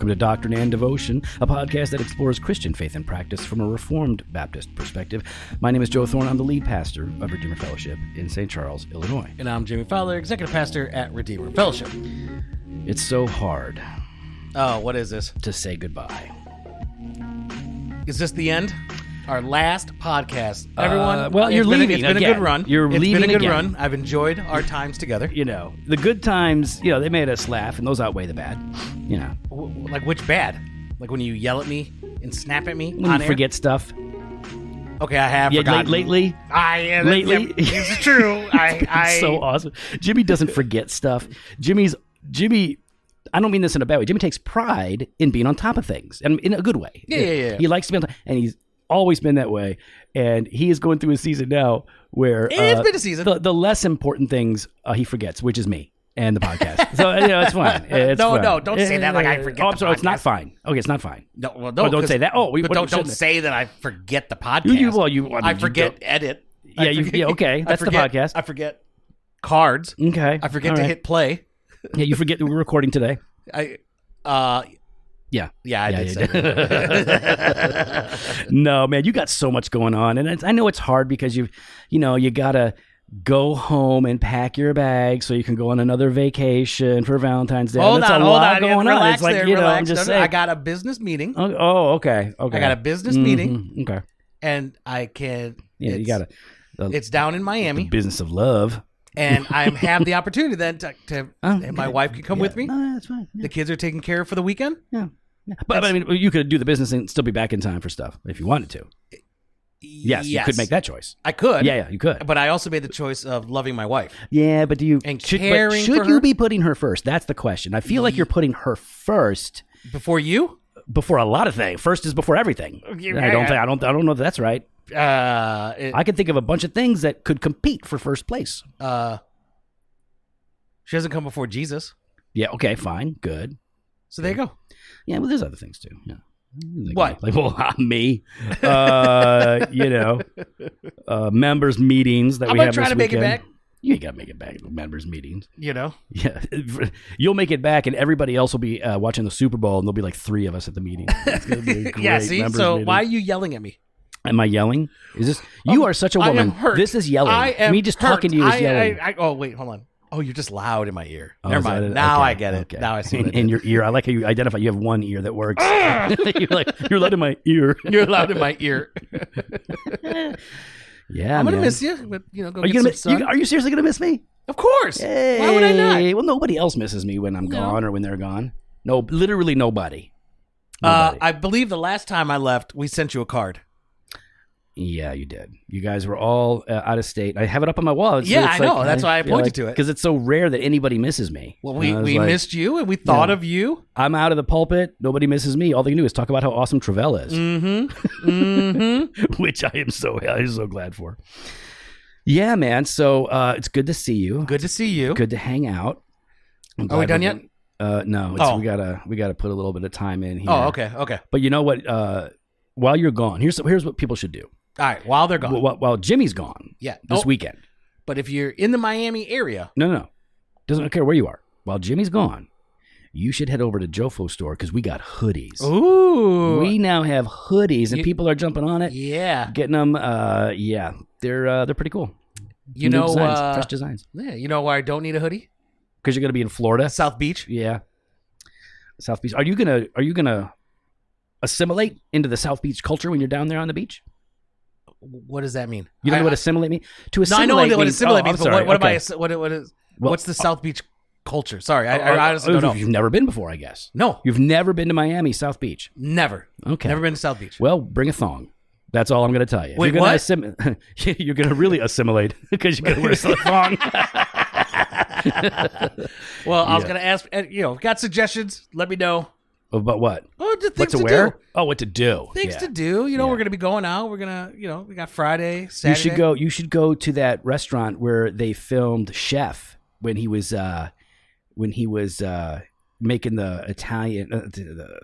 Welcome to Doctrine and Devotion, a podcast that explores Christian faith and practice from a Reformed Baptist perspective. My name is Joe Thorne. I'm the lead pastor of Redeemer Fellowship in St. Charles, Illinois. And I'm Jimmy Fowler, executive pastor at Redeemer Fellowship. It's so hard Oh, what is this? to say goodbye. Is this the end? Our last podcast. Everyone, well, you're leaving It's been again. a good run. You're It's leaving been a good again. run. I've enjoyed our times together. You know, the good times, you know, they made us laugh, and those outweigh the bad. You know, Like which bad? Like when you yell at me and snap at me when on you air? forget stuff. Okay, I have Yeah, forgotten. lately. Lately? It's true. It's so awesome. Jimmy doesn't forget stuff. Jimmy, I don't mean this in a bad way. Jimmy takes pride in being on top of things, and in a good way. Yeah. He likes to be on top, and he's always been that way. And he is going through a season now where It's been a season. The less important things he forgets, which is me and the podcast. So it's fine. It's No, fine. no, don't say that like I forget Oh, I'm the sorry. It's not podcast. fine. Okay, it's not fine. No, well, Oh, don't say that. Oh, but don't say that I forget the podcast. I forget edit. Yeah, okay. That's the podcast. I forget cards. Okay. I forget All to right. hit play. Yeah, you forget that we're recording today. Yeah, I did you say that. No, man, you got so much going on, and I know it's hard because you gotta go home and pack your bag so you can go on another vacation for Valentine's Day. Hold That's on, a hold lot on. going Relax on. It's like there, I'm relax. just No, saying. I got a business meeting. Oh, okay. I got a business meeting, Okay. and I can. Yeah, you got It's down in Miami, business of love. and I have the opportunity then to and my wife can come with me. No, that's fine. Yeah. The kids are taken care of for the weekend. Yeah. But I mean, you could do the business and still be back in time for stuff if you wanted to. Yes, you could make that choice. I could. Yeah, you could. But I also made the choice of loving my wife. Yeah, but do you And should caring for you her? be putting her first? That's the question. I feel like you're putting her first Before you? before a lot of things. First is before everything. I don't know if that's right. I can think of a bunch of things that could compete for first place. She doesn't come before Jesus. Yeah. Okay. Fine. Good. So there you go. Yeah. Well, there's other things too. Yeah. What? Me? Members meetings that I'm we gonna have try this to make it weekend. back. You ain't got to make it back to members meetings. Yeah. You'll make it back, and everybody else will be watching the Super Bowl, and there'll be like 3 of us at the meeting. It's gonna be a great Yeah, see? members So meeting. why are you yelling at me? Am I yelling? Is this? You are such a I woman. am hurt. This is yelling. I am Me just hurt. talking to you is yelling. Oh, wait, hold on. Oh, you're just loud in my ear. Oh, Never is that mind. it? Now Okay, I get it. okay. Now I see what it in is. your ear. I like how you identify. You have one ear that works. you're loud in my ear. You're loud in my ear. Yeah, I'm going to man. miss you, but, go Are you get gonna some sun. are you seriously gonna miss me? Of course. Hey. Why would I not? Well, nobody else misses me when I'm No. gone or when they're gone. No, literally nobody. Nobody. I believe the last time I left, we sent you a card. Yeah, you did. You guys were all out of state. I have it up on my wall. Yeah, I know. That's why I feel pointed to it. because it's so rare that anybody misses me. Well, And I was we like, missed you, and we thought Yeah. of you. I'm out of the pulpit. Nobody misses me. All they can do is talk about how awesome Travell is, which I am so glad for. Yeah, man. So it's good to see you. Good to see you. Good to hang out. I'm Are we glad done we're yet? No. Oh. We gotta put a little bit of time in here. Oh, okay. But you know what? While you're gone, here's what people should do. All right, while they're gone. While Jimmy's gone, Yeah. this Oh, weekend. But if you're in the Miami area, No. Doesn't care where you are. While Jimmy's gone, you should head over to Jofo's store because we got hoodies. ooh, We now have hoodies, and people are jumping on it, yeah, getting them. Yeah, they're pretty cool. you New know, designs, fresh designs. yeah, you know why I don't need a hoodie? Because you're gonna be in Florida. South Beach. Yeah, South Beach. Are you gonna assimilate into the South Beach culture when you're down there on the beach? What does that mean? You don't know what assimilate means? To No, I assimilate know what means, assimilate I'm means. But sorry, what okay. am I? What is? Well, What's the South Beach culture? Sorry, I honestly don't know. You've never been before, I guess. No, You've never been to Miami, South Beach. never. Okay. Never been to South Beach. Well, bring a thong. That's all I'm going to tell you. Wait, you're what? You're going to really assimilate because you're going to wear a thong. Well, I was going to ask. Got suggestions? Let me know. About what? Oh, just What things to to wear? do. Oh, what to do. Things Yeah. to do. Yeah. We're going to be going out. We're going to, we got Friday, You Saturday. should go to that restaurant where they filmed Chef when he was making the Italian, the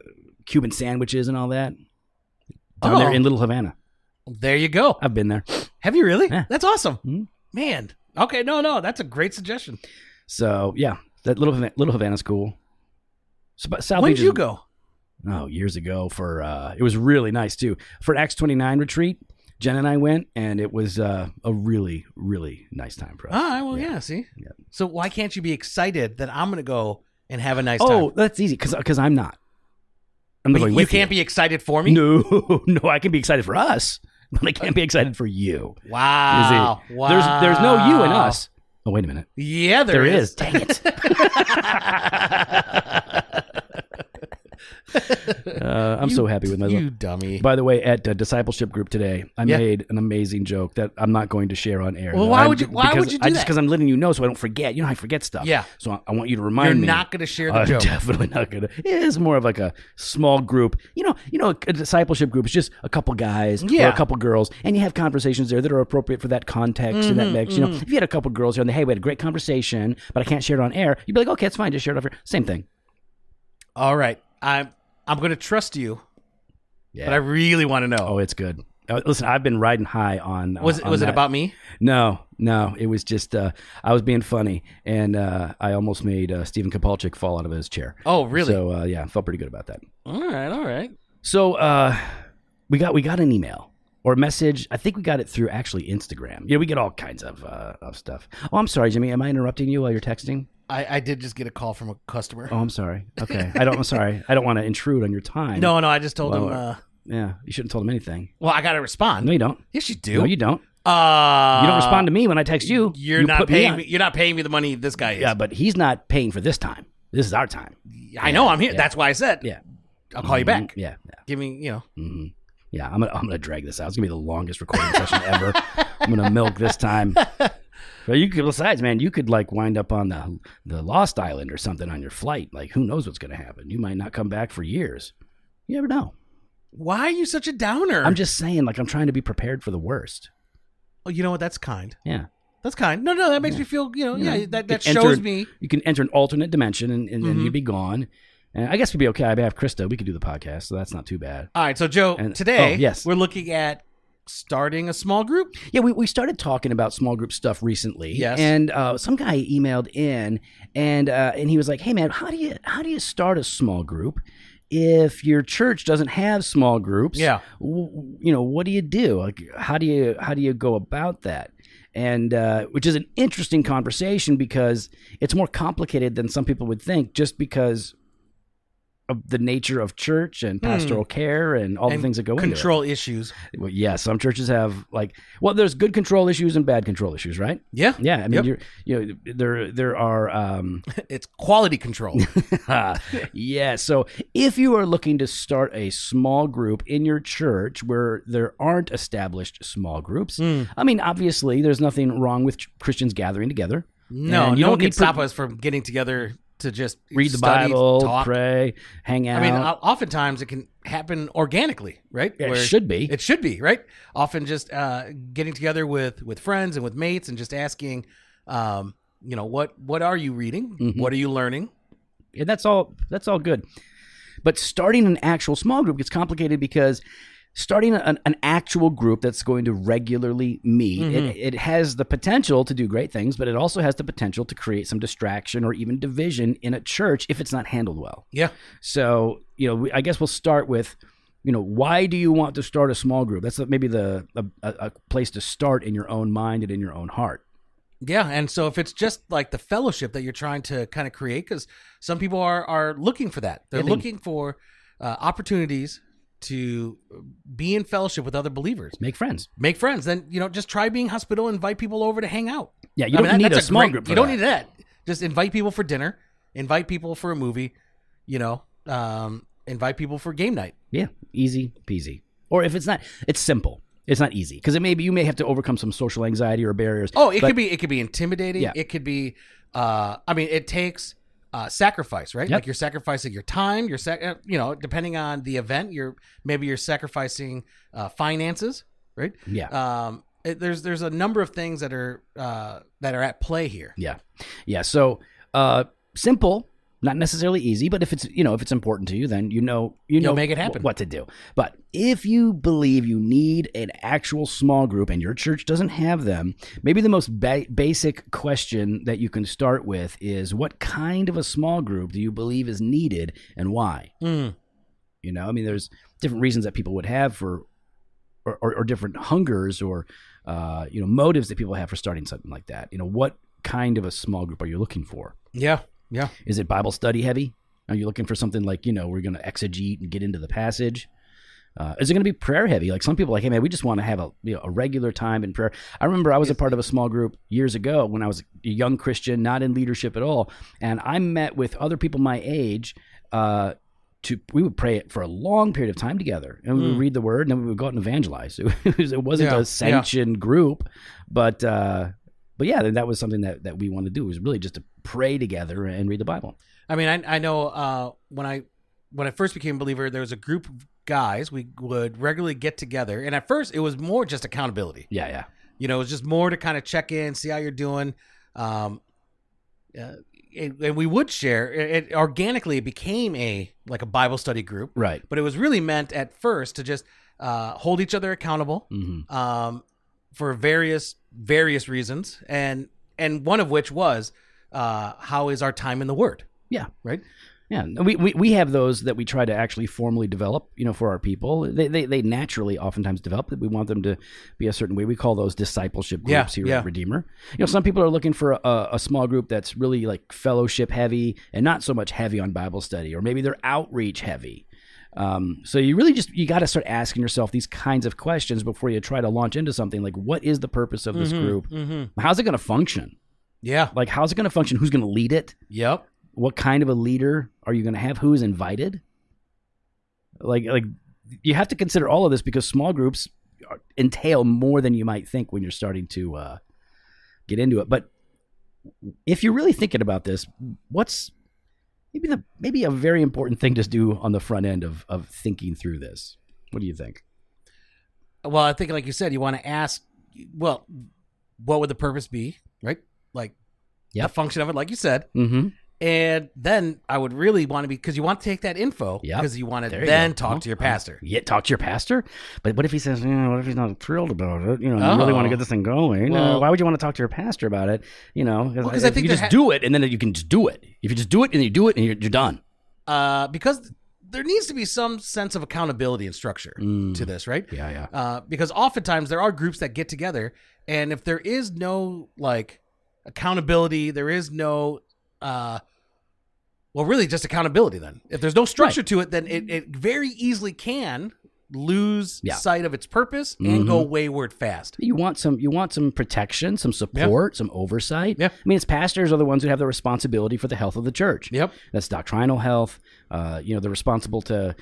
Cuban sandwiches and all that. Down there in Little Havana. There you go. I've been there. Have you really? Yeah. That's awesome. Mhm. Man. Okay, no, that's a great suggestion. So yeah, that Little Havana's cool. So, but South When Beach did you is- go? years ago for it was really nice too. For Acts 29 retreat, Jen and I went, and it was a really, really nice time for us. All right, well, yeah, see? Yeah. So why can't you be excited that I'm going to go and have a nice Oh, time? that's easy, because I'm not. I'm But going you with can't be excited for me? No, I can be excited for us, but I can't be excited for you. Wow. Wow. There's no you and us. Oh, wait a minute. Yeah, There is. Dang it. I'm so happy with myself. You dummy. By the way, at the discipleship group today, I made an amazing joke that I'm not going to share on air. Well, why would you do Just that? because I'm letting you know so I don't forget. You know, I forget stuff. Yeah. So I want you to remind me. You're not going to share the joke. Definitely not going to. It is more of like a small group. You know, a discipleship group is just a couple guys or a couple girls, and you have conversations there that are appropriate for that context and that mix. You know, if you had a couple girls here and hey, we had a great conversation, but I can't share it on air, you'd be like, okay, it's fine, just share it off here. Same thing. All right. I'm going to trust you, but I really want to know. Oh, it's good. Listen, I've been riding high on. Was it about me? No. It was just I was being funny, and I almost made Stephen Kopalchik fall out of his chair. Oh, really? So I felt pretty good about that. All right. So we got an email or a message. I think we got it through actually Instagram. Yeah, we get all kinds of stuff. Oh, I'm sorry, Jimmy. Am I interrupting you while you're texting? I did just get a call from a customer. Oh, I'm sorry. Okay. I'm sorry. I don't want to intrude on your time. No, I just told him. Yeah, you shouldn't have told him anything. Well, I got to respond. No, you don't. Yes, you do. No, you don't. You don't respond to me when I text you. You're not paying me. You're not paying me the money this guy is. Yeah, but he's not paying for this time. This is our time. I know. I'm here. Yeah. That's why I said. Yeah. I'll call you back. Yeah. Give me. Mm-hmm. Yeah, I'm gonna drag this out. It's gonna be the longest recording session ever. I'm gonna milk this time. But besides, man, you could like wind up on the Lost Island or something on your flight. Like, who knows what's gonna happen? You might not come back for years. You never know. Why are you such a downer? I'm just saying, like, I'm trying to be prepared for the worst. Oh, you know what? That's kind. Yeah. That's kind. No, that makes me feel, that shows me. You can enter an alternate dimension and then you'd be gone. And I guess we'd be okay. I'd have Krista. We could do the podcast, so that's not too bad. All right. So, Joe, today we're looking at starting a small group. Yeah, we started talking about small group stuff recently. Yes. And some guy emailed in and he was like, hey, man, how do you start a small group? If your church doesn't have small groups, what do you do? Like, how do you go about that? And which is an interesting conversation because it's more complicated than some people would think, just because of the nature of church and pastoral care and all the things that go into it. Control issues. Well, yeah, some churches have there's good control issues and bad control issues, right? Yeah. Yeah. I mean, there are. It's quality control. Yeah. So if you are looking to start a small group in your church where there aren't established small groups, I mean, obviously, there's nothing wrong with Christians gathering together. No, no one can stop us from getting together to just read the study, Bible, talk, pray, hang out. I mean, oftentimes it can happen organically, right? Yeah, it should be. It should be, right? Often just getting together with friends and with mates and just asking, what are you reading? Mm-hmm. What are you learning? Yeah, that's all good. But starting an actual small group gets complicated because starting an actual group that's going to regularly meet, it has the potential to do great things, but it also has the potential to create some distraction or even division in a church if it's not handled well. Yeah. So, I guess we'll start with, why do you want to start a small group? That's maybe a place to start in your own mind and in your own heart. Yeah, and so if it's just like the fellowship that you're trying to kind of create, because some people are looking for that. They're looking for opportunities to be in fellowship with other believers. Make friends. Then, just try being hospitable, invite people over to hang out. Yeah, you don't need a small group for You don't need that. Just invite people for dinner, invite people for a movie, invite people for game night. Yeah, easy peasy. Or if it's not, it's simple. It's not easy because you may have to overcome some social anxiety or barriers. Oh, it could be intimidating. Yeah. It could be, it takes sacrifice, right? Yep. Like you're sacrificing your time. Depending on the event, you're sacrificing finances, right? Yeah. There's a number of things that are at play here. Yeah. Yeah. So simple, not necessarily easy, but if it's important to you, then you'll make it happen. What to do. But if you believe you need an actual small group and your church doesn't have them, maybe the most basic question that you can start with is, what kind of a small group do you believe is needed and why? You know, I mean, there's different reasons that people would have for, or different hungers or, motives that people have for starting something like that. You know, what kind of a small group are you looking for? Yeah. Yeah. Is it Bible study heavy? Are you looking for something like, we're going to exegete and get into the passage? Is it going to be prayer heavy? Like some people are like, hey man, we just want to have a regular time in prayer. I remember I was a part of a small group years ago when I was a young Christian, not in leadership at all. And I met with other people my age, we would pray for a long period of time together, and we would read the word, and then we would go out and evangelize. It wasn't a sanctioned group, but yeah, that was something that we wanted to do. It was really just to pray together and read the Bible. I mean, I know when I first became a believer, there was a group of guys. We would regularly get together, and at first it was more just accountability. Yeah. It was just more to kind of check in, see how you're doing. And we would share it organically. It became a Bible study group, right? But it was really meant at first to just hold each other accountable for various reasons, and one of which was how is our time in the Word? Yeah, right. Yeah, we have those that we try to actually formally develop, for our people. They naturally oftentimes develop it. We want them to be a certain way. We call those discipleship groups here at Redeemer. Some people are looking for a small group that's really like fellowship heavy and not so much heavy on Bible study, or maybe they're outreach heavy. So you really you got to start asking yourself these kinds of questions before you try to launch into something like, what is the purpose of this group? How's it going to function? Yeah. Like, how's it going to function? Who's going to lead it? Yep. What kind of a leader are you going to have? Who is invited? Like you have to consider all of this, because small groups entail more than you might think when you're starting to get into it. But if you're really thinking about this, what's maybe a very important thing to do on the front end of thinking through this? What do you think? Well, I think, like you said, you want to ask, well, what would the purpose be, right? Like the function of it, like you said. Mm-hmm. And then I would really want to because you want to take that info, because you want to then talk to your pastor. Talk to your pastor? But what if he says, what if he's not thrilled about it? You really want to get this thing going. Well, why would you want to talk to your pastor about it? Because I think you just do it, and then you can just do it. If you just do it and you do it and you're done. Because there needs to be some sense of accountability and structure to this, right? Yeah. Because oftentimes there are groups that get together, and if there is no accountability, there is no really just accountability. Then if there's no structure to it, then it very easily can lose sight of its purpose and go wayward fast. You want some protection, some support, some oversight. I mean, it's pastors are the ones who have the responsibility for the health of the church. That's doctrinal health. They're responsible to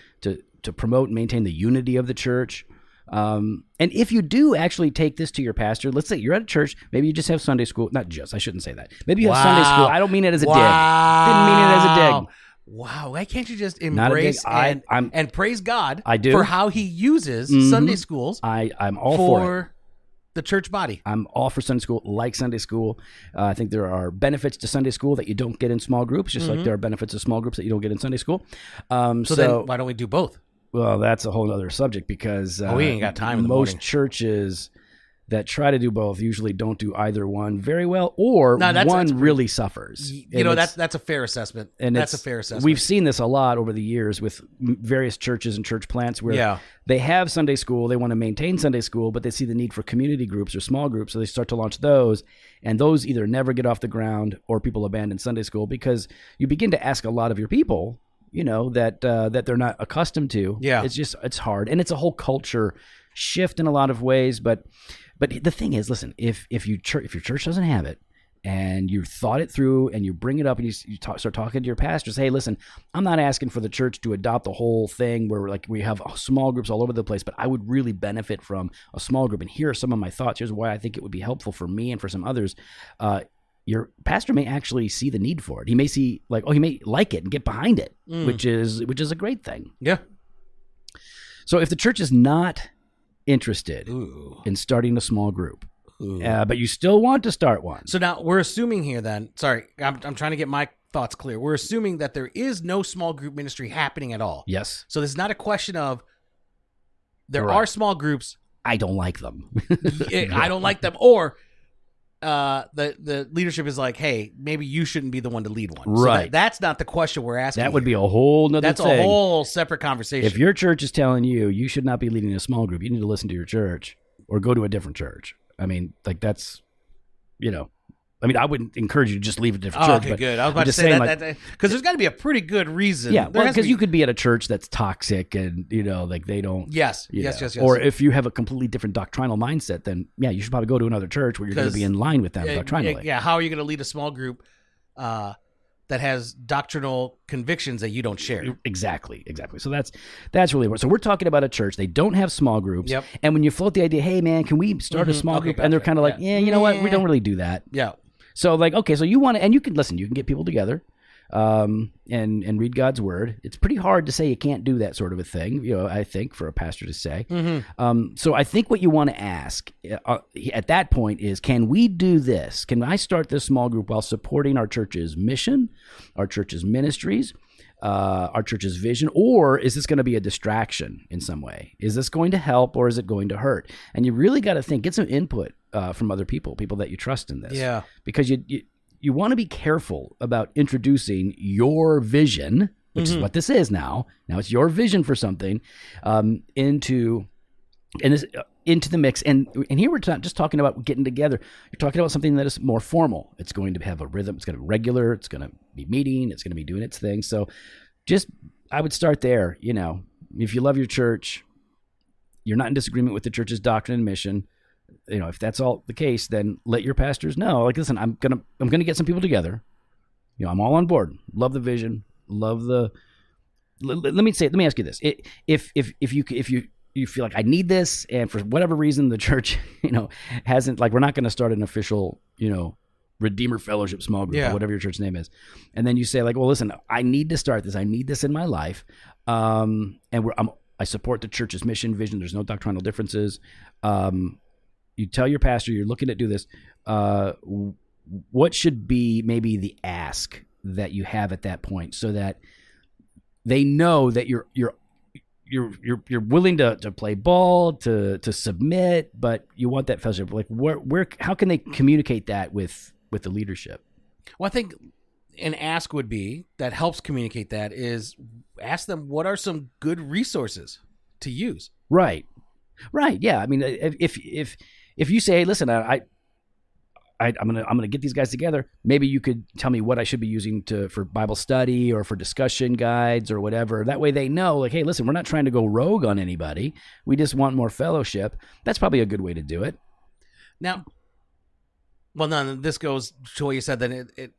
promote and maintain the unity of the church. And if you do actually take this to your pastor, let's say you're at a church, maybe you just have Sunday school. Not just, I shouldn't say that. Maybe you have Sunday school. I don't mean it as a dig. Didn't mean it as a dig. Wow. Why can't you just embrace and praise God for how he uses Sunday schools I'm all for the church body? I'm all for Sunday school, like Sunday school. I think there are benefits to Sunday school that you don't get in small groups, just like there are benefits to small groups that you don't get in Sunday school. So then why don't we do both? Well, that's a whole other subject, because we ain't got time in the most morning. Churches that try to do both usually don't do either one very well, or one really suffers. That's a fair assessment. And that's a fair assessment. We've seen this a lot over the years with various churches and church plants where they have Sunday school, they want to maintain Sunday school, but they see the need for community groups or small groups, so they start to launch those, and those either never get off the ground or people abandon Sunday school, because you begin to ask a lot of your people that they're not accustomed to. It's hard, and it's a whole culture shift in a lot of ways. But the thing is, listen, if your church doesn't have it, and you thought it through, and you bring it up, and you start talking to your pastors, hey, listen, I'm not asking for the church to adopt the whole thing where we have small groups all over the place, but I would really benefit from a small group, and here are some of my thoughts. Here's why I think it would be helpful for me and for some others. Your pastor may actually see the need for it. He may see he may like it and get behind it, which is a great thing. Yeah. So if the church is not interested in starting a small group, but you still want to start one. So now we're assuming here then, sorry, I'm trying to get my thoughts clear. We're assuming that there is no small group ministry happening at all. Yes. So this is not a question of there are small groups. I don't like them. I don't like them, or the leadership is like, hey, maybe you shouldn't be the one to lead one. Right. So that's not the question we're asking. That would be a whole nother That's thing. a whole separate conversation. If your church is telling you should not be leading a small group, you need to listen to your church or go to a different church. I mean, like that's, I wouldn't encourage you to just leave a different church. Okay, but good. I was about to say that because there's got to be a pretty good reason. Yeah, because you could be at a church that's toxic and, like they don't. Yes. Or if you have a completely different doctrinal mindset, then, yeah, you should probably go to another church where you're going to be in line with them doctrinally. Yeah, how are you going to lead a small group that has doctrinal convictions that you don't share? Exactly. So that's really what. So we're talking about a church. They don't have small groups. Yep. And when you float the idea, hey, man, can we start a small group? Gotcha. And they're kind of like, yeah, you know what? We don't really do that. Yeah. So like, okay, so you want to, and you can listen, you can get people together and read God's word. It's pretty hard to say you can't do that sort of a thing, I think, for a pastor to say. So I think what you want to ask at that point is, can we do this? Can I start this small group while supporting our church's mission, our church's ministries, our church's vision, or is this going to be a distraction in some way? Is this going to help or is it going to hurt? And you really got to think, get some input from other people that you trust in this. Yeah. Because you want to be careful about introducing your vision, which is what this is now. Now it's your vision for something into the mix. And here we're not just talking about getting together. You're talking about something that is more formal. It's going to have a rhythm. It's going to be regular. It's going to be meeting. It's going to be doing its thing. So I would start there. If you love your church, you're not in disagreement with the church's doctrine and mission. If that's all the case, then let your pastors know. Like, listen, I'm gonna get some people together. I'm all on board. Love the vision. Love the. Let me ask you this: if you feel like I need this, and for whatever reason the church, hasn't, like, we're not going to start an official, Redeemer Fellowship small group or whatever your church name is, and then you say like, well, listen, I need to start this. I need this in my life, and I support the church's mission, vision. There's no doctrinal differences. You tell your pastor you're looking to do this. What should be maybe the ask that you have at that point, so that they know that you're willing to play ball, to submit, but you want that fellowship. Like, where how can they communicate that with the leadership? Well, I think an ask would be that helps communicate that is ask them what are some good resources to use. Right. Yeah. I mean, if you say, hey, listen, I'm gonna get these guys together, maybe you could tell me what I should be using for Bible study or for discussion guides or whatever. That way they know, like, hey, listen, we're not trying to go rogue on anybody. We just want more fellowship. That's probably a good way to do it. Now, this goes to what you said. That it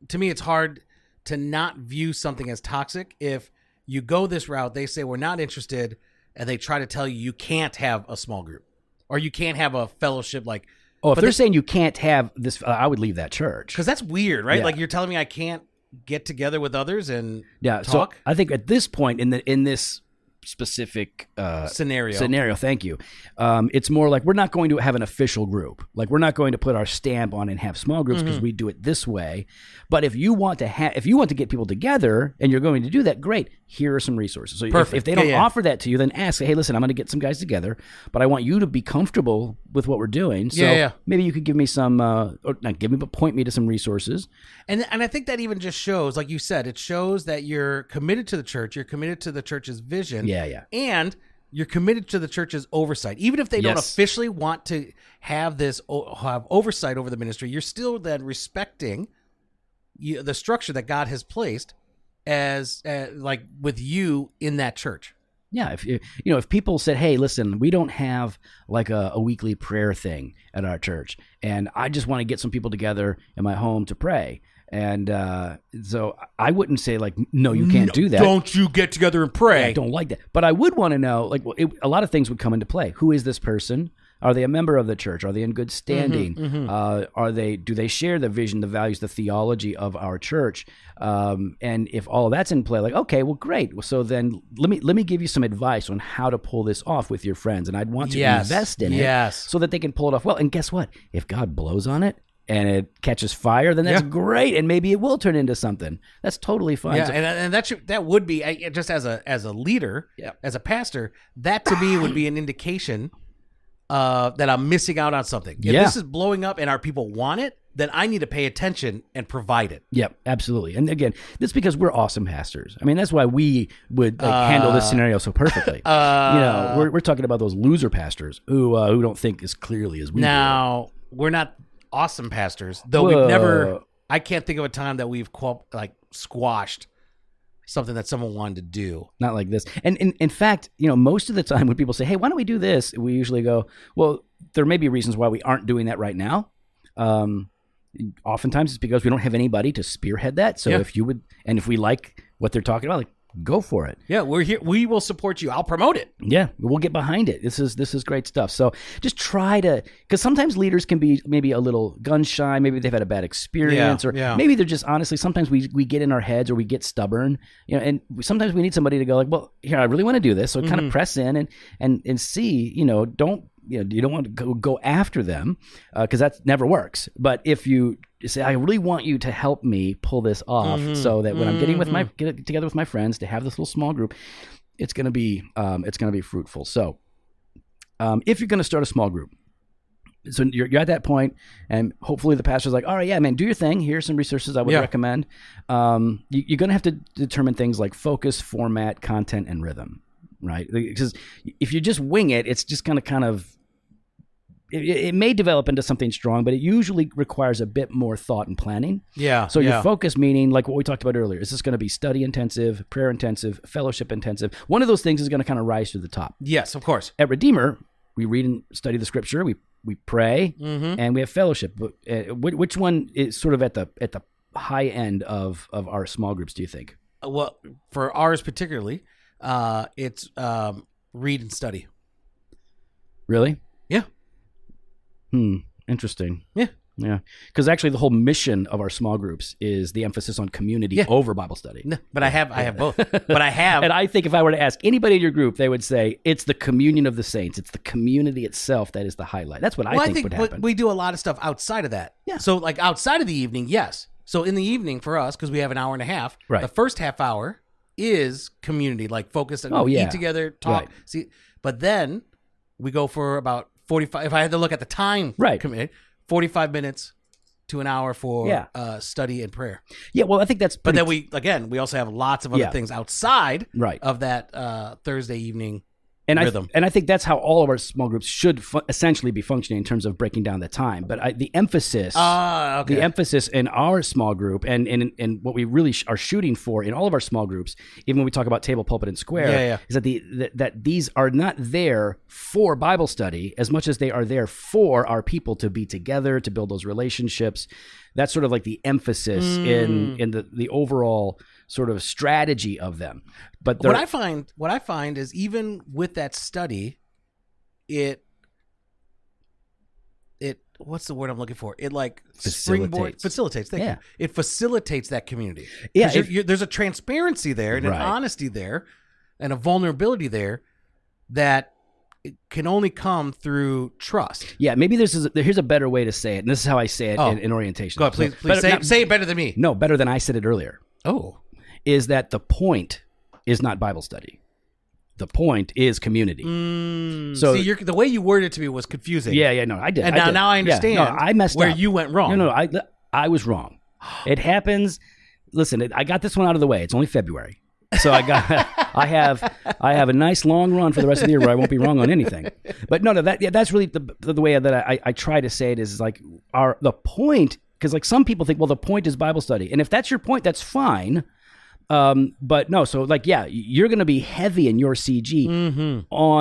to me, it's hard to not view something as toxic if you go this route. They say we're not interested, and they try to tell you can't have a small group or you can't have a fellowship like. Oh, if they're saying you can't have this, I would leave that church. Because that's weird, right? Yeah. Like, you're telling me I can't get together with others and talk? So I think at this point in this specific scenario, thank you, it's more like we're not going to have an official group. Like, we're not going to put our stamp on and have small groups because we do it this way. But if you want to get people together and you're going to do that, great. Here are some resources. So if they don't offer that to you, then ask, hey, listen, I'm going to get some guys together, but I want you to be comfortable with what we're doing. So maybe you could give me some, or not give me, but point me to some resources. And I think that even just shows, like you said, it shows that you're committed to the church. You're committed to the church's vision. Yeah. And you're committed to the church's oversight. Even if they don't officially want to have oversight over the ministry, you're still then respecting the structure that God has placed as like with you in that church. Yeah, if people said, hey, listen, we don't have like a weekly prayer thing at our church, and I just want to get some people together in my home to pray. And so I wouldn't say like, no, you can't do that. Don't you get together and pray? I don't like that. But I would want to know, like, a lot of things would come into play. Who is this person? Are they a member of the church? Are they in good standing? Do they share the vision, the values, the theology of our church? And if all of that's in play, like, okay, well, great. So then let me give you some advice on how to pull this off with your friends. And I'd want to invest in it so that they can pull it off well. And guess what? If God blows on it and it catches fire, then that's great, and maybe it will turn into something. That's totally fine. Yeah, and that would be, just as a leader, as a pastor, that to me would be an indication that I'm missing out on something. If this is blowing up and our people want it, then I need to pay attention and provide it. Yep, absolutely. And again, this is because we're awesome pastors. I mean, that's why we would handle this scenario so perfectly. We're talking about those loser pastors who don't think as clearly as we do. Now, we're not awesome pastors, though we've never... I can't think of a time that we've squashed something that someone wanted to do. Not like this. And in fact, most of the time when people say, hey, why don't we do this? We usually go, well, there may be reasons why we aren't doing that right now. Oftentimes it's because we don't have anybody to spearhead that. So if you would, and if we like what they're talking about, go for it. Yeah, we're here. We will support you. I'll promote it. Yeah, we'll get behind it. This is great stuff. So just try to, because sometimes leaders can be maybe a little gun shy. Maybe they've had a bad experience, or maybe they're just honestly. Sometimes we get in our heads or we get stubborn. And sometimes we need somebody to go like, well, here, I really want to do this. So kind of press in and see. Don't. You don't want to go after them because that never works. But if you say, I really want you to help me pull this off, so that when I'm get together with my friends to have this little small group, it's going to be fruitful. So if you're going to start a small group, so you're at that point, and hopefully the pastor's like, all right, yeah, man, do your thing. Here's some resources I would recommend. You're going to have to determine things like focus, format, content, and rhythm. Right, because if you just wing it, it's just going to kind of it may develop into something strong, but it usually requires a bit more thought and planning. Yeah. So your focus, meaning like what we talked about earlier, is this going to be study intensive, prayer intensive, fellowship intensive? One of those things is going to kind of rise to the top. Yes, of course. At Redeemer, we read and study the Scripture, we pray, and we have fellowship. But which one is sort of at the high end of our small groups? Do you think? Well, for ours particularly. It's read and study. Really? Yeah. Interesting. Yeah. Yeah. Because actually the whole mission of our small groups is the emphasis on community over Bible study. No, but I have both. But I have. And I think if I were to ask anybody in your group, they would say it's the communion of the saints. It's the community itself that is the highlight. That's what I think would happen. We do a lot of stuff outside of that. Yeah. So like outside of the evening, yes. So in the evening for us, because we have an hour and a half, the first half hour is community, like focus and eat together, talk. See, but then we go for about 45. If I had to look at the time, 45 minutes to an hour for study and prayer. Yeah, well, I think that's. But then we also have lots of other things outside of that Thursday evening. Rhythm. And I think that's how all of our small groups should essentially be functioning in terms of breaking down the time. But the emphasis in our small group and what we really are shooting for in all of our small groups, even when we talk about table, pulpit, and square, is that these are not there for Bible study as much as they are there for our people to be together, to build those relationships. That's sort of like the emphasis in the overall sort of strategy of them. But what I find is even with that study, it what's the word I'm looking for? It like facilitates. Thank you. It facilitates that community. Yeah, there's a transparency there and an honesty there, and a vulnerability there that it can only come through trust. Yeah, maybe here's a better way to say it, and this is how I say it in orientation. Go ahead, please say it better than me. No, better than I said it earlier. Oh. Is that the point is not Bible study. The point is community. So see, the way you worded it to me was confusing. Yeah, no, I did. And now I understand I messed where up. You went wrong. No, I was wrong. It happens. Listen, I got this one out of the way. It's only February. So I have a nice long run for the rest of the year where I won't be wrong on anything. But no, that's really the way that I try to say it is like the point, because like some people think, well, the point is Bible study. And if that's your point, that's fine. But no, so like, you're going to be heavy in your CG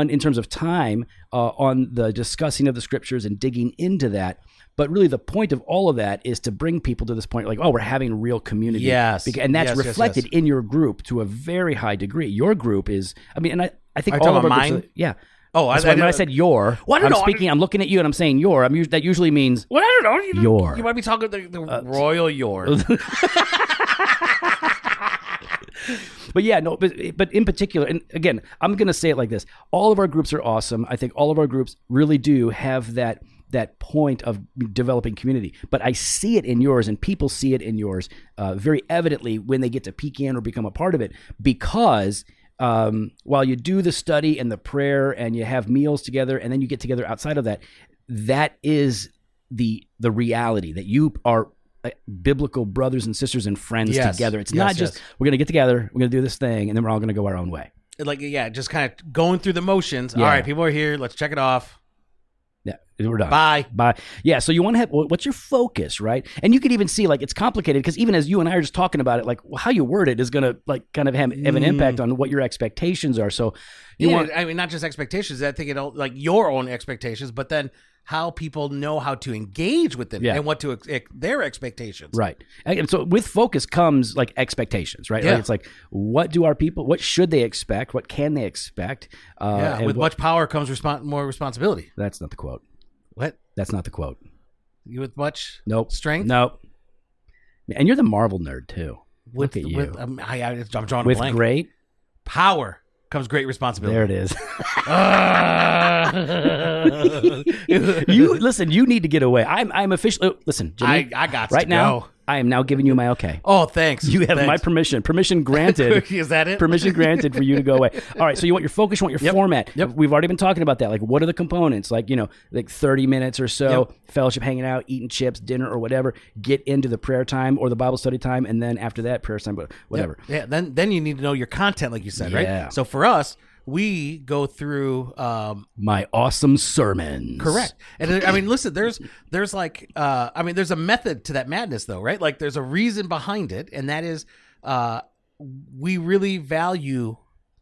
in terms of time, on the discussing of the Scriptures and digging into that. But really the point of all of that is to bring people to this point, like, oh, we're having real community. Yes. And that's reflected in your group to a very high degree. Your group is, I mean, and I think all of our mine? groups, Oh, when I said your, I'm looking at you and I'm saying your. That usually means well, I don't know. Your. You might be talking the royal your. But yeah, no, but in particular, and again, I'm going to say it like this. All of our groups are awesome. I think all of our groups really do have that point of developing community. But I see it in yours, and people see it in yours very evidently when they get to peek in or become a part of it, because while you do the study and the prayer and you have meals together and then you get together outside of that, that is the reality that you are biblical brothers and sisters and friends together. It's not just we're going to get together, we're going to do this thing, and then we're all going to go our own way. Like, just kind of going through the motions. All right, people are here. Let's check it off. Yeah, we're done. Bye. Yeah, so you want to have, what's your focus, right? And you could even see, like, it's complicated because even as you and I are just talking about it, like, how you word it is going to, like, kind of have an impact on what your expectations are. So you want, I mean, not just expectations. I think it'll, like, your own expectations, but then how people know how to engage with it and what to their expectations. Right. And so with focus comes like expectations, right? Yeah. Like it's like, what should they expect? What can they expect? With much power comes more responsibility. That's not the quote. What? That's not the quote. You with much strength? Nope. And you're the Marvel nerd too. Look at you. I'm drawing a blank. With great power comes great responsibility. There it is. You need to get away. I'm officially, listen, Jimmy, I got right to now. go. I am now giving you my okay. Oh, thanks. You have my permission. Permission granted. Is that it? Permission granted for you to go away. All right. So you want your focus, you want your format. Yep. We've already been talking about that. Like, what are the components? Like, like 30 minutes or so, fellowship, hanging out, eating chips, dinner, or whatever. Get into the prayer time or the Bible study time, and then after that, prayer time, whatever. Yep. Yeah. Then you need to know your content, like you said, right? Yeah. So for us, we go through my awesome sermons. Correct. And I mean, listen, there's like there's a method to that madness though, right? Like there's a reason behind it, and that is we really value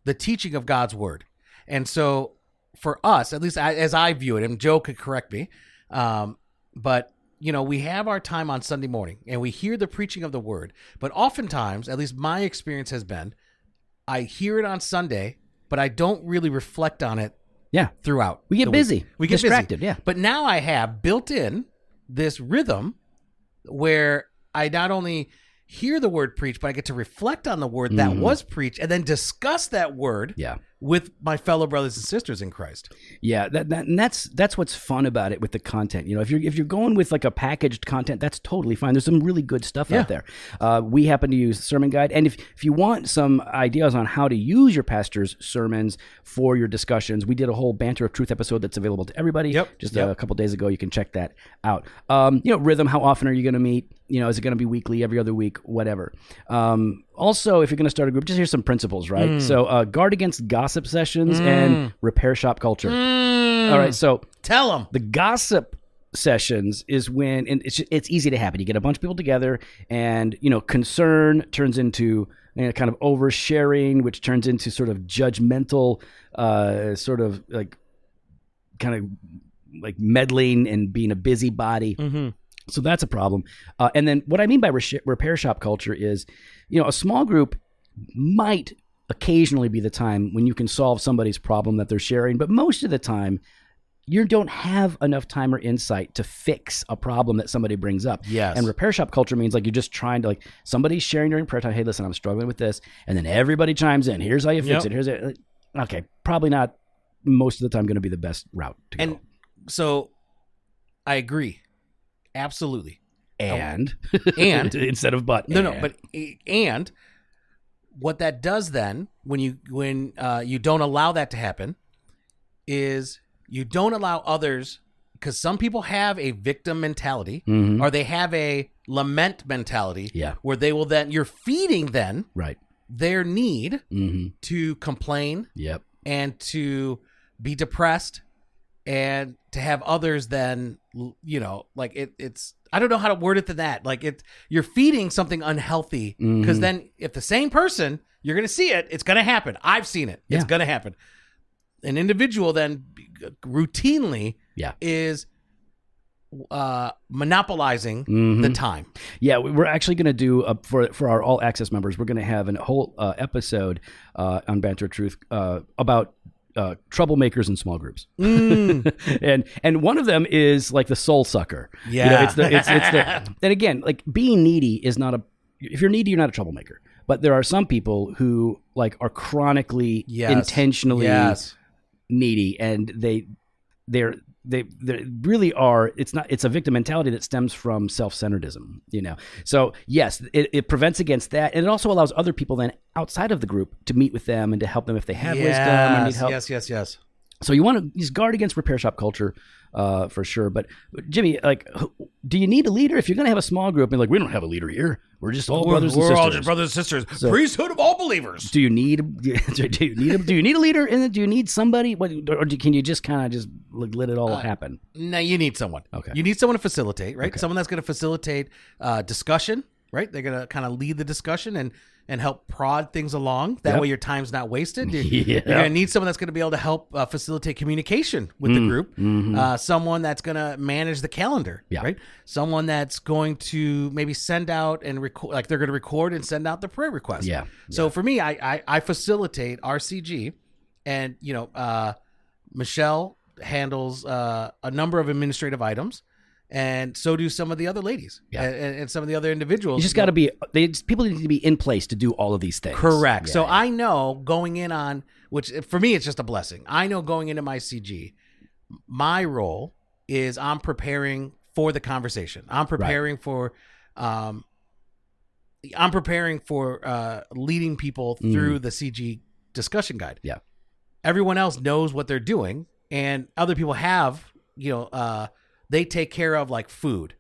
the teaching of God's word. And so for us, at least as I view it, and Joe could correct me, but we have our time on Sunday morning and we hear the preaching of the word, but oftentimes, at least my experience has been, I hear it on Sunday, but I don't really reflect on it throughout. We get busy. We get distracted, busy. But now I have built in this rhythm where I not only hear the word preached, but I get to reflect on the word that was preached and then discuss that word with my fellow brothers and sisters in Christ. Yeah, and that's what's fun about it with the content. If you're going with like a packaged content, that's totally fine. There's some really good stuff out there. We happen to use Sermon Guide, and if you want some ideas on how to use your pastor's sermons for your discussions, we did a whole Banter of Truth episode that's available to everybody. Just a couple days ago, you can check that out. Rhythm. How often are you going to meet? Is it going to be weekly, every other week, whatever? Also, if you're going to start a group, just here's some principles, right? So guard against gossip sessions and repair shop culture. All right, so tell them. The gossip sessions is when, and it's easy to happen. You get a bunch of people together and, concern turns into kind of oversharing, which turns into sort of judgmental, sort of like kind of like meddling and being a busybody. So that's a problem. And then what I mean by repair shop culture is, a small group might occasionally be the time when you can solve somebody's problem that they're sharing. But most of the time, you don't have enough time or insight to fix a problem that somebody brings up. Yes. And repair shop culture means like you're just trying to, like, somebody's sharing during prayer time, hey, listen, I'm struggling with this. And then everybody chimes in. Here's how you fix it. Here's it. Okay, probably not most of the time going to be the best route to go. And so I agree. Absolutely. And instead of but. And what that does then when you don't allow that to happen is you don't allow others, because some people have a victim mentality or they have a lament mentality where they will then, you're feeding then their need to complain and to be depressed and to have others then, like it's, I don't know how to word it to that. Like you're feeding something unhealthy because then if the same person, you're going to see it, it's going to happen. I've seen it. It's going to happen. An individual then routinely is monopolizing the time. Yeah, we're actually going to do for our all access members, we're going to have a whole episode on Banter of Truth about troublemakers in small groups. and one of them is like the soul sucker. It's the and again, like being needy is not if you're needy, you're not a troublemaker. But there are some people who like are chronically intentionally needy, and they really are. It's a victim mentality that stems from self-centeredism, So yes, it prevents against that, and it also allows other people then outside of the group to meet with them and to help them if they have wisdom or need help. Yes. So you want to just guard against repair shop culture, for sure. But Jimmy, like, do you need a leader if you're going to have a small group? And like, we don't have a leader here. We're just all brothers and sisters. We're all just brothers and sisters. So, priesthood of all believers. Do you need a leader? And do you need somebody? Or can you just kind of just let it all happen? No, you need someone. Okay. You need someone to facilitate, right? Okay. Someone that's going to facilitate discussion, right? They're going to kind of lead the discussion and help prod things along. That way your time's not wasted. You're going to need someone that's going to be able to help facilitate communication with the group. Mm-hmm. Someone that's going to manage the calendar, right? Someone that's going to maybe send out and record, like they're going to record and send out the prayer request. So for me, I facilitate RCG, and Michelle handles a number of administrative items. And so do some of the other ladies and some of the other individuals. You just got to be, people need to be in place to do all of these things. Correct. So I know going in on, which for me, it's just a blessing. I know going into my CG, my role is I'm preparing for the conversation. I'm preparing for, leading people through the CG discussion guide. Yeah. Everyone else knows what they're doing, and other people have, they take care of like food,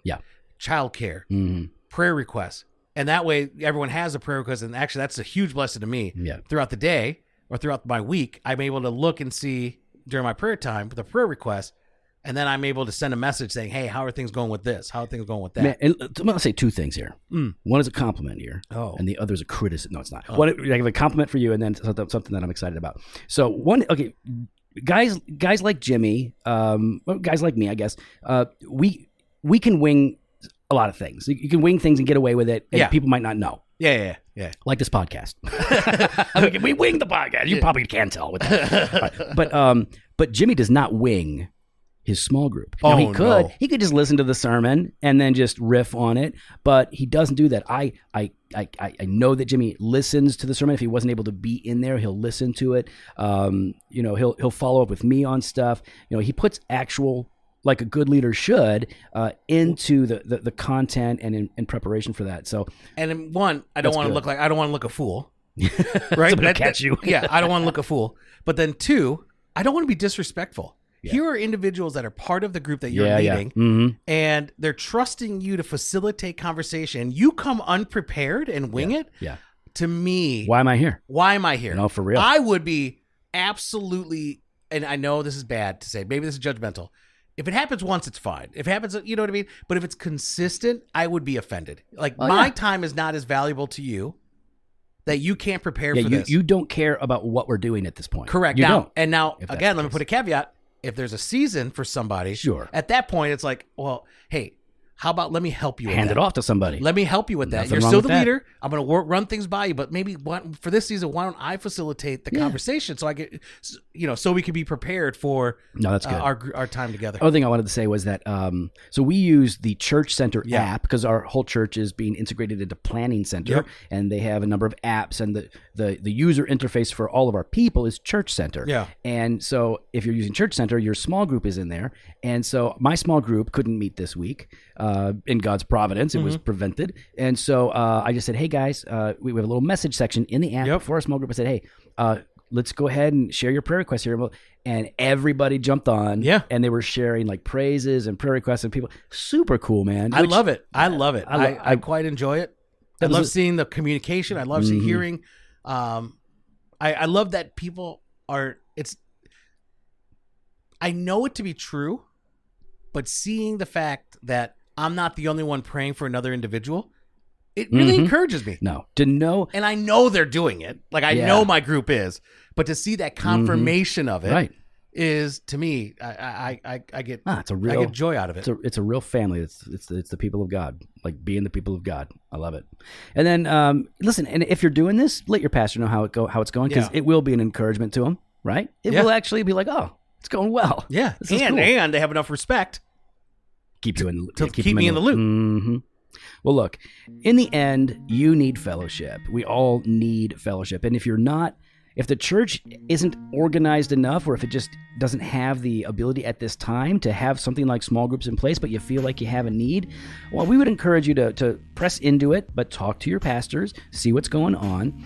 childcare, prayer requests. And that way everyone has a prayer request. And actually that's a huge blessing to me throughout the day or throughout my week. I'm able to look and see during my prayer time with a prayer request. And then I'm able to send a message saying, hey, how are things going with this? How are things going with that? Man, and I'm going to say two things here. One is a compliment here. And the other is a criticism. No, it's not. One, I have a compliment for you, and then something that I'm excited about. So guys like Jimmy, guys like me, I guess, we can wing a lot of things. You can wing things and get away with it, and people might not know. Yeah. Like this podcast. We wing the podcast. You probably can't tell with that. Right. But Jimmy does not wing his small group. Now, he could just listen to the sermon and then just riff on it, but he doesn't do that. I know that Jimmy listens to the sermon. If he wasn't able to be in there, he'll listen to it. He'll follow up with me on stuff. He puts actual, like a good leader should, into the content and in preparation for that. So, and in one, I don't want to look a fool, right? Somebody catch you. I don't want to look a fool. But then two, I don't want to be disrespectful. Here are individuals that are part of the group that you're leading, and they're trusting you to facilitate conversation. You come unprepared and wing it. Yeah. To me, why am I here? No, for real. I would be absolutely, and I know this is bad to say. Maybe this is judgmental. If it happens once, it's fine. If it happens, you know what I mean? But if it's consistent, I would be offended. Like, my time is not as valuable to you that you can't prepare for this. You don't care about what we're doing at this point. Correct. You now, don't. And now, again, let me put a caveat. If there's a season for somebody, at that point, it's like, well, hey, how about let me help you with Hand it off to somebody. Let me help you with that. Nothing You're wrong still with the that. leader. I'm going to run things by you, but maybe for this season, why don't I facilitate the conversation so I get, so we can be prepared for that's good. Our time together. Other thing I wanted to say was that, so we use the Church Center app because our whole church is being integrated into Planning Center, and they have a number of apps, and the user interface for all of our people is Church Center. Yeah. And so if you're using Church Center, your small group is in there. And so my small group couldn't meet this week. In God's providence, it was prevented. And so I just said, hey guys, we have a little message section in the app for our small group. I said, hey, let's go ahead and share your prayer requests here. And everybody jumped on. Yeah. And they were sharing like praises and prayer requests, and people, super cool, man. I love it. I quite enjoy it. I love seeing the communication. I love hearing. I love that people are, I know it to be true, but seeing the fact that I'm not the only one praying for another individual, it really encourages me. No, to know. And I know they're doing it. Like, I know my group is, but to see that confirmation of it is, to me, I get I get joy out of it. It's a real family. It's the people of God, like being the people of God. I love it. And then listen, and if you're doing this, let your pastor know how it's going, because it will be an encouragement to him, right? It will actually be like, oh, it's going well. Yeah, and they have enough respect keep me in the loop. Mm-hmm. Well, look, in the end, you need fellowship. We all need fellowship. And if you're not If the church isn't organized enough, or if it just doesn't have the ability at this time to have something like small groups in place, but you feel like you have a need, well, we would encourage you to press into it, but talk to your pastors, see what's going on,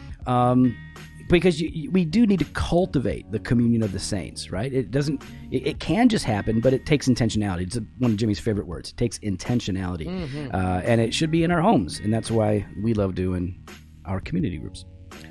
because we do need to cultivate the communion of the saints, right? It can just happen, but it takes intentionality. It's one of Jimmy's favorite words. It takes intentionality, and it should be in our homes, and that's why we love doing our community groups.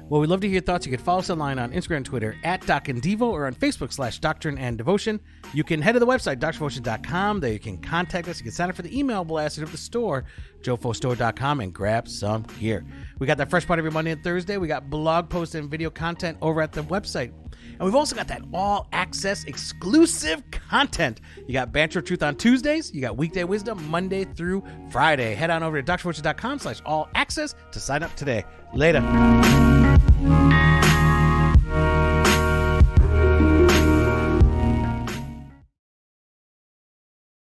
Well, we'd love to hear your thoughts. You can follow us online on Instagram and Twitter at Doc and Devo, or on Facebook /Doctrine and Devotion. You can head to the website, doctrinedevotion.com. There you can contact us. You can sign up for the email blast at the store, jofostore.com, and grab some gear. We got that fresh part every Monday and Thursday. We got blog posts and video content over at the website. And we've also got that all-access exclusive content. You got Banter of Truth on Tuesdays. You got Weekday Wisdom Monday through Friday. Head on over to doctrinedevotion.com /all-access to sign up today. Later.